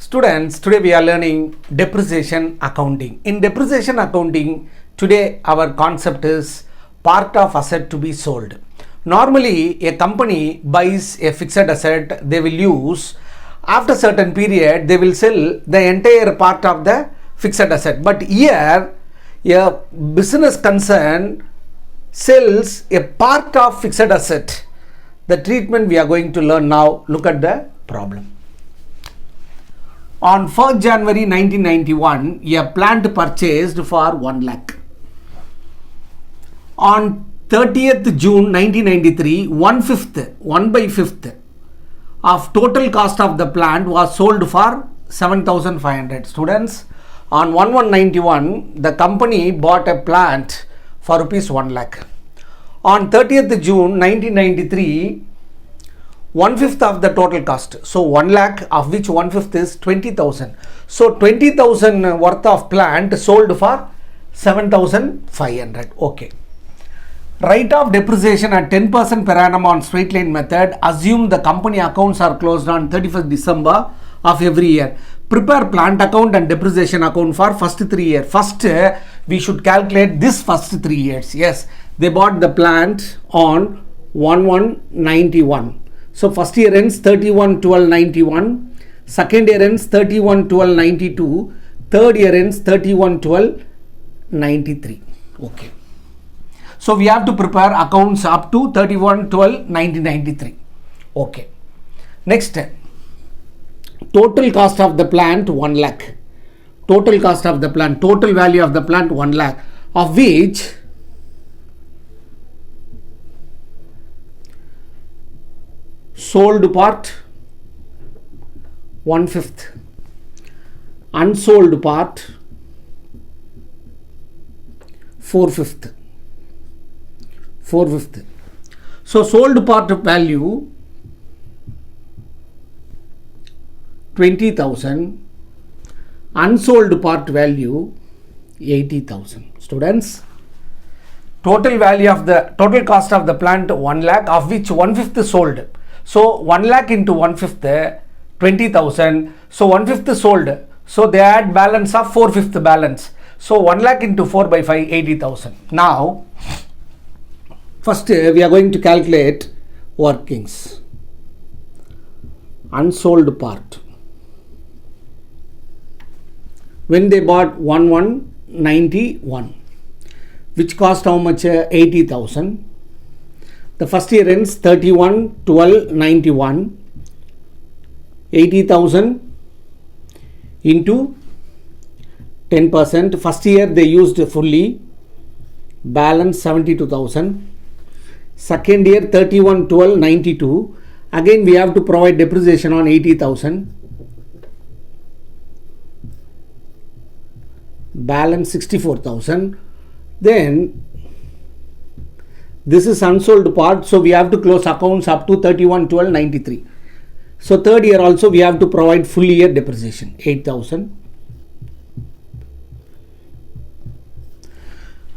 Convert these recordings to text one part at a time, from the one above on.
Students, today we are learning depreciation accounting. In depreciation accounting, today our concept is part of asset to be sold. Normally, a company buys a fixed asset, they will use, after certain period, they will sell the entire part of the fixed asset. But here, a business concern sells a part of fixed asset. The treatment we are going to learn now. Look at the problem. On 1st January 1991, a plant purchased for 1 lakh. On 30th June 1993, 1/5 of total cost of the plant was sold for 7,500. Students, on 1/1/91, the company bought a plant for rupees 1 lakh. On 30th June 1993, 1/5 of the total cost. So 1 lakh, of which 1/5 is 20,000. So 20,000 worth of plant sold for 7,500. Okay. Write off depreciation at 10% per annum on straight line method. Assume the company accounts are closed on 31st December of every year. Prepare plant account and depreciation account for first 3 years. First, we should calculate this first 3 years. Yes, they bought the plant on 1/1/91. So first year ends 31/12/91, second year ends 31/12/92, third year ends 31/12/93. Okay. So we have to prepare accounts up to 31/12/1993. Okay. Next, total cost of the plant 1 lakh. Total cost of the plant, total value of the plant 1 lakh, of which sold part 1/5, unsold part 4/5. So sold part value 20,000, unsold part value 80,000. Students, total value of the total cost of the plant 1 lakh, of which 1/5 sold. So 1 lakh into 1/5, 20,000. So 1/5 sold. So they add balance of 4/5 balance. So 1 lakh into 4/5, 80,000. Now, first we are going to calculate workings. Unsold part. When they bought 1/1/91, which cost how much? 80,000. The first year ends 31/12/91. 80,000 into 10%. First year they used fully, balance 72,000. Second year 31/12/92. Again we have to provide depreciation on 80,000. Balance 64,000. Then this is unsold part, so we have to close accounts up to 31/12/93. So third year also we have to provide full year depreciation 8,000.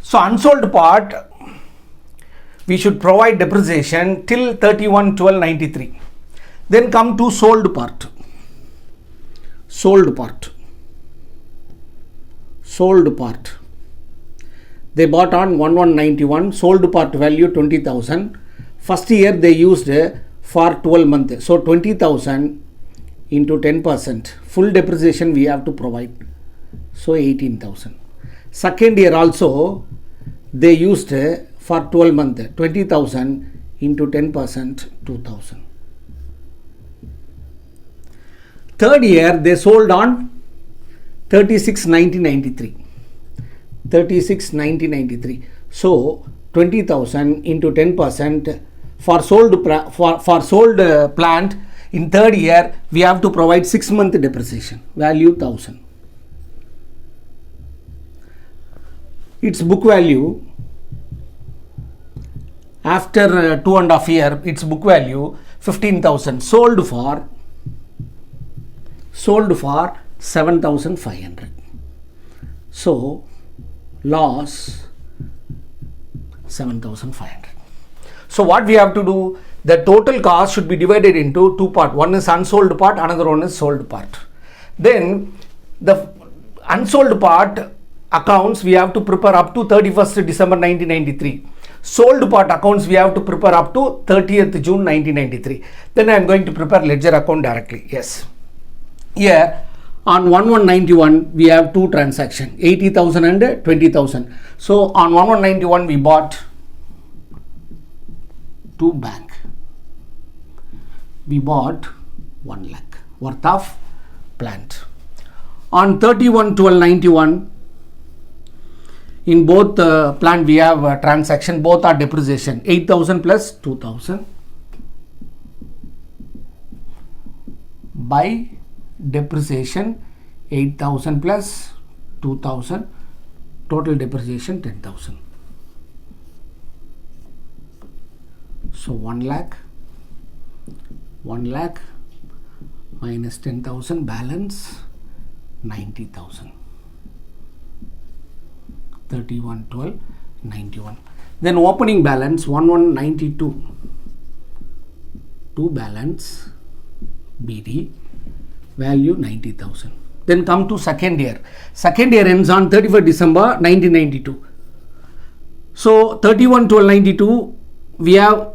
So unsold part we should provide depreciation till 31/12/93. Then come to sold part. Sold part. They bought on 1/1/91, sold part value 20,000. First year they used for 12 months. So 20,000 into 10%. Full depreciation we have to provide. So 18,000. Second year also they used for 12 months. 20,000 into 10%, 2,000. Third year they sold on 36/90/93. 36/90/93. So 20,000 into 10% for sold plant. In third year we have to provide 6-month depreciation value 1,000. Its book value after 2.5 years, its book value 15,000. Sold for 7,500. So loss 7,500. So what we have to do, the total cost should be divided into two parts. One is unsold part, another one is sold part. Then the unsold part accounts we have to prepare up to 31st December 1993. Sold part accounts we have to prepare up to 30th June 1993. Then I am going to prepare ledger account directly. Yes. Here on 1191 we have two transactions, 80,000 and 20,000. So on 1191 we bought two bank. We bought 1 lakh worth of plant. On 31/12/91 in both plant we have a transaction, both are depreciation, 8,000 plus 2,000 by depreciation 8,000 plus 2,000, total depreciation 10,000. So 1 lakh minus 10,000, balance 90,000. 31/12/91. Then opening balance 1192 to balance BD, value 90,000. Then come to second year. Second year ends on 31st December 1992. So 31/12/92 we have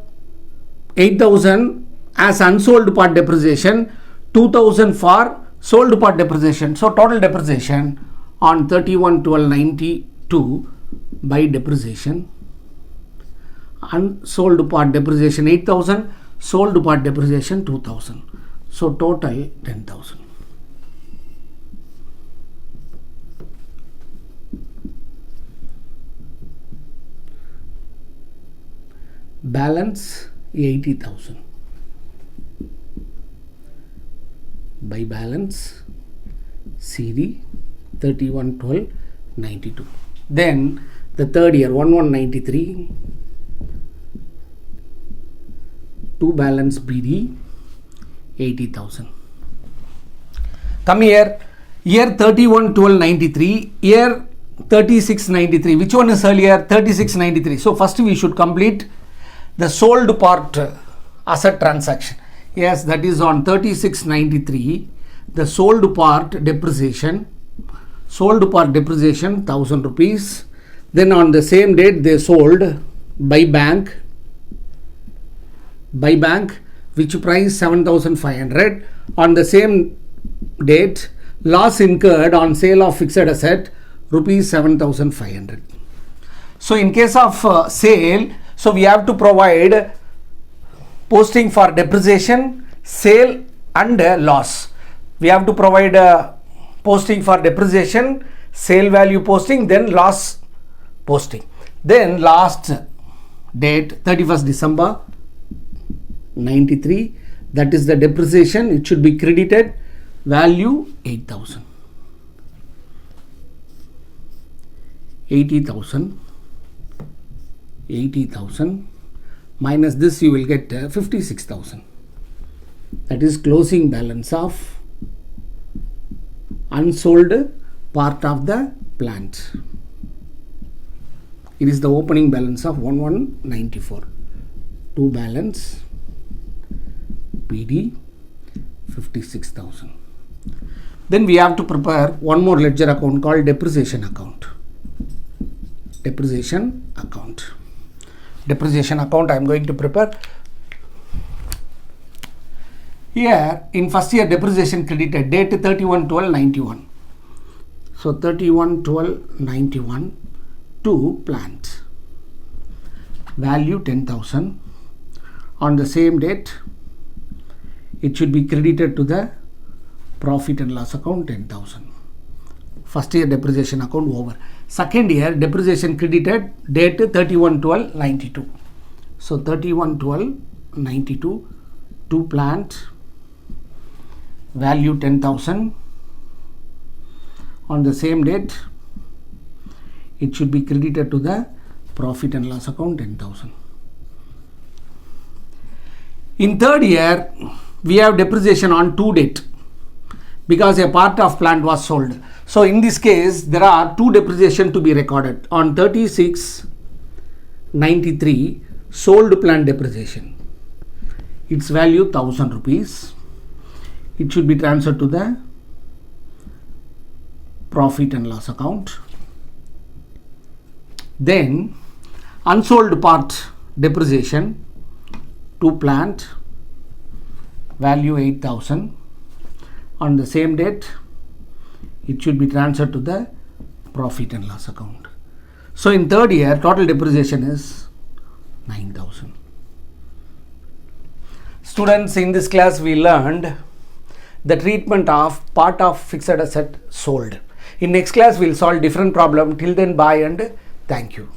8,000 as unsold part depreciation, 2,000 for sold part depreciation. So total depreciation on 31/12/92 by depreciation, unsold part depreciation 8,000, sold part depreciation 2,000. So total 10,000. Balance 80,000 by balance CD 31/12/92. Then the third year 1193 to balance BD 80,000. Come here, year 31/12/93, year 36/93. Which one is earlier? 36/93. So first we should complete the sold part asset transaction. Yes, that is on 36/93. The sold part depreciation 1,000 rupees. Then on the same date they sold by bank, which price 7,500. On the same date loss incurred on sale of fixed asset rupees 7,500. So in case of sale, so we have to provide posting for depreciation, sale and loss. We have to provide posting for depreciation, sale value posting, then loss posting. Then last date 31st December 93, that is the depreciation, it should be credited, value 8,000. 80,000 minus this, you will get 56,000. That is closing balance of unsold part of the plant. It is the opening balance of 1194 to balance PD 56,000. Then we have to prepare one more ledger account called depreciation account. Depreciation account I am going to prepare. Here in first year depreciation credited, date 31/12/91. So 31/12/91 to plant, value 10,000. On the same date it should be credited to the profit and loss account 10,000. First year depreciation account over. Second year depreciation credited, date 31/12/92. So 31/12/92 to plant, value 10,000. On the same date it should be credited to the profit and loss account 10,000. In third year we have depreciation on due date because a part of plant was sold. So in this case there are two depreciation to be recorded. On 36/93 sold plant depreciation, its value 1,000 rupees. It should be transferred to the profit and loss account. Then unsold part depreciation to plant, value 8,000. On the same date, it should be transferred to the profit and loss account. So in third year, total depreciation is 9,000. Students, in this class we learned the treatment of part of fixed asset sold. In next class we will solve different problem. Till then, bye and thank you.